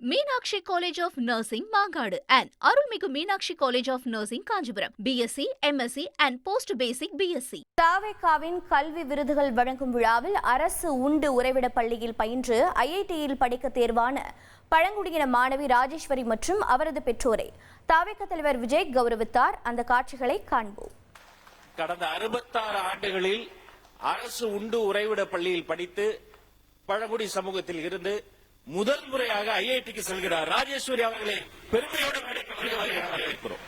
Meenakshi College of Nursing, Mangadu and Arulmigu Meenakshi College of Nursing, Kanjipuram. BSc, MSc and Post Basic BSc. தாவேகாவின் கல்வி விருதுகள் வழங்கும் விழாவில் அரசு உண்டு உறைவிட பள்ளியில் பயின்று ஐஐடியில் படிக்க தேர்வான பழங்குடியின மாணவி ராஜேஸ்வரி மற்றும் அவரது பெற்றோரை தாவேகா தலைவர் விஜய் கௌரவித்தார். அந்த காட்சிகளை காண்போம். கடந்த 66 ஆண்டுகளில் அரசு உண்டு உறைவிட பள்ளியில் படித்து பழங்குடி சமூகத்தில் இருந்து முதல் முறையாக ஐஐடிக்கு செல்கிறார் ராஜேஸ்வரி அவர்களை பெருமையோடு வரவேற்கிறோம்.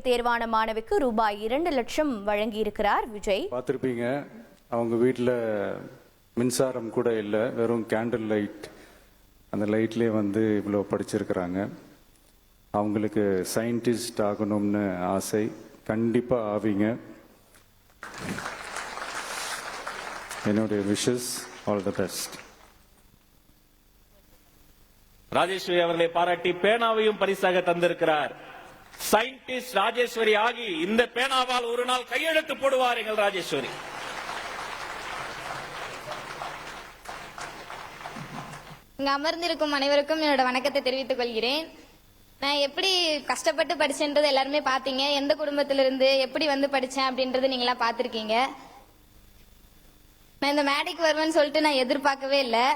தேர்வான மாணவிக்கு ரூபாய் 2 லட்சம் வழங்கி இருக்கிறார் விஜய். பார்த்திருப்பீங்க, அவங்க வீட்டில் மின்சாரம் கூட இல்லை, வெறும் கேண்டில் லைட், அந்த லைட்லேயே இவ்வளோ படிச்சிருக்கிறாங்க. அவங்களுக்கு சயின்டிஸ்ட் ஆகணும்னு ஆசை, கண்டிப்பாக ஆவீங்க. என்னுடைய wishes, all the best. Rajeshwari அவர்களை பாராட்டி பேனாவையும் பரிசாக தந்திருக்கிறார். சயின்டிஸ்ட் ராஜேஸ்வரி ஆகி இந்த பேனாவால் ஒரு நாள் கையெழுத்து போடுவார்கள் ராஜேஸ்வரி. இங்க அமர்ந்திருக்கும் அனைவருக்கும் என்னோட வணக்கத்தை தெரிவித்துக் கொள்கிறேன். நான் எப்படி கஷ்டப்பட்டு படிச்சேன்றது எல்லாருமே பாத்தீங்க. எந்த குடும்பத்திலிருந்து எப்படி படிச்சேன் அப்படின்றது நீங்களா பாத்திருக்கீங்க. நான் இந்த மேடைக்கு வருவேன்னு சொல்லிட்டு நான் எதிர்பார்க்கவே இல்லை.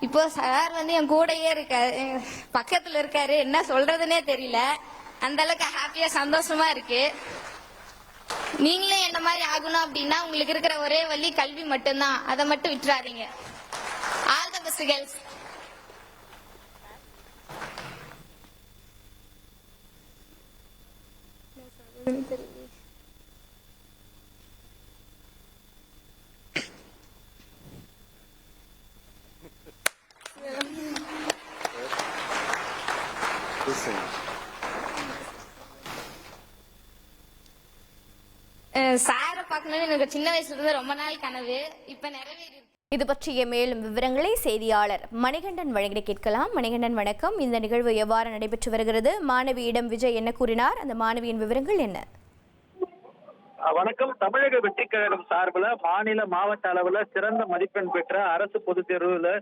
இப்போ சார் என் கூடயே இருக்காரு, பக்கத்துல இருக்காரு, என்ன சொல்றதுன்னே தெரியல. அந்த அளவுக்கு ஹாப்பியா சந்தோஷமா இருக்கு. நீங்களே என்ன மாதிரி ஆகணும் அப்படின்னா உங்களுக்கு இருக்கிற ஒரே வழி கல்வி மட்டும்தான், அதை மட்டும் விட்டுறாதீங்க. All the best girls. சாரை பார்க்கணும்னு எனக்கு சின்ன வயசுல இருந்து ரொம்ப நாள் கனவு, இப்ப நிறைவேறி. இது பற்றிய மேலும் விவரங்களை செய்தியாளர் மணிகண்டன் வழங்கி கேட்கலாம். மணிகண்டன் வணக்கம். இந்த நிகழ்வு எவ்வாறு நடைபெற்று வருகிறது? மாணவியிடம் விஜய் என்ன கூறினார்? அந்த மாணவியின் விவரங்கள் என்ன? வணக்கம். தமிழக வெற்றி கழகம் சார்பில் மாநில மாவட்ட அளவுல சிறந்த மதிப்பெண் பெற்ற அரசு பொதுத் தேர்வுல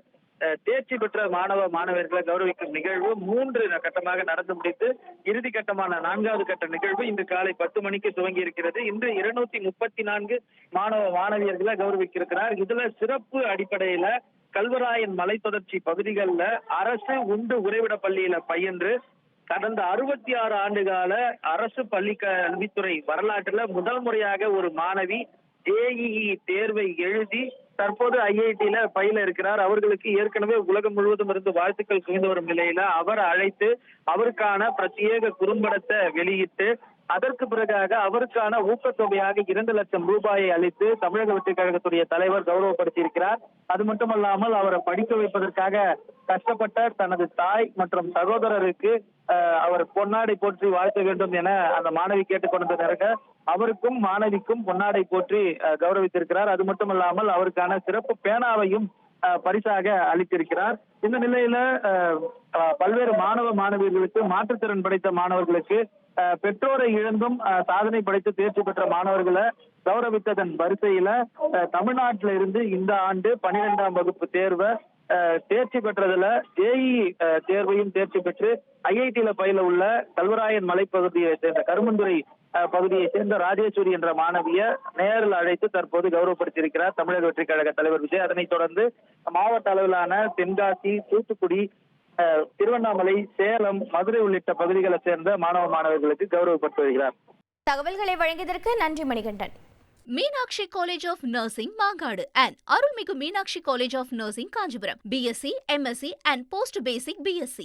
தேர்ச்சி பெற்ற மாணவ மாணவர்களை கௌரவிக்கும் நிகழ்வு 3 கட்டமாக நடந்து முடித்து இறுதி கட்டமான 4வது கட்ட நிகழ்வு இன்று காலை 10 மணிக்கு துவங்கி இருக்கிறது. இன்று 234 மாணவ மாணவியர்களை கௌரவிக்கிறார். இதுல சிறப்பு அடிப்படையில கல்வராயன் மலைத்தொடர்ச்சி பகுதிகளில் அரசு உண்டு உறைவிட பள்ளியில பயின்று கடந்த 66 ஆண்டுகால அரசு பள்ளி கல்வித்துறை வரலாற்றுல முதல் முறையாக ஒரு மாணவி ஜேஇஇ தேர்வை எழுதி தற்போது ஐஐடியில பயில இருக்கிறார். அவர்களுக்கு ஏற்கனவே உலகம் முழுவதும் இருந்து வாழ்த்துக்கள் குவிந்து வரும் நிலையில அவர் அழைத்து அவருக்கான பிரத்யேக குறும்படத்தை வெளியிட்டு அதற்கு பிறகாக அவருக்கான ஊக்கத்தொகையாக 2 லட்சம் ரூபாயை அளித்து தமிழக வெற்றி கழகத்துடைய தலைவர் கௌரவப்படுத்தியிருக்கிறார். அது மட்டுமல்லாமல் அவரை படிக்க வைப்பதற்காக கஷ்டப்பட்ட தனது தாய் மற்றும் சகோதரருக்கு அவர் பொன்னாடை போற்றி வாழ்த்த வேண்டும் என அந்த மாணவி கேட்டுக்கொண்ட நிறங்க அவருக்கும் மாணவிக்கும் பொன்னாடை போற்றி கௌரவித்திருக்கிறார். அது மட்டுமல்லாமல் அவருக்கான சிறப்பு பேனாவையும் பரிசாக அளித்திருக்கிறார். இந்த நிலையில பல்வேறு மாணவ மாணவியர்களுக்கு மாற்றுத்திறன் படைத்த மாணவர்களுக்கு பெற்றோரை இழந்தும் சாதனை படைத்து தேர்ச்சி பெற்ற மாணவர்களை கௌரவித்ததன் வரிசையில தமிழ்நாட்டில இருந்து இந்த ஆண்டு 12ஆம் வகுப்பு தேர்வை தேர்ச்சி பெற்றதுல ஜேஇ தேர்வையும் தேர்ச்சி பெற்று ஐஐடியில பயில உள்ள கல்வராயன் மலைப்பகுதியை சேர்ந்த கருமந்துறை பகுதியை சேர்ந்த ராஜேஸ்வரி என்ற மாணவிய நேரில் அழைத்து தற்போது கௌரவப்படுத்தியிருக்கிறார் தமிழக வெற்றி கழக தலைவர் விஜய். அதனைத் தொடர்ந்து மாவட்ட அளவிலான தென்காசி, தூத்துக்குடி, திருவண்ணாமலை, சேலம், மதுரை உள்ளிட்ட பகுதிகளை சேர்ந்த மாணவ மாணவர்களுக்கு கௌரவப்படுத்தி வருகிறார். தகவல்களை வழங்கியதற்கு நன்றி Manikandan. Meenakshi college of nursing Mangadu and Arulmigu Meenakshi college of nursing Kanchipuram. BSc, MSc and Post Basic BSc.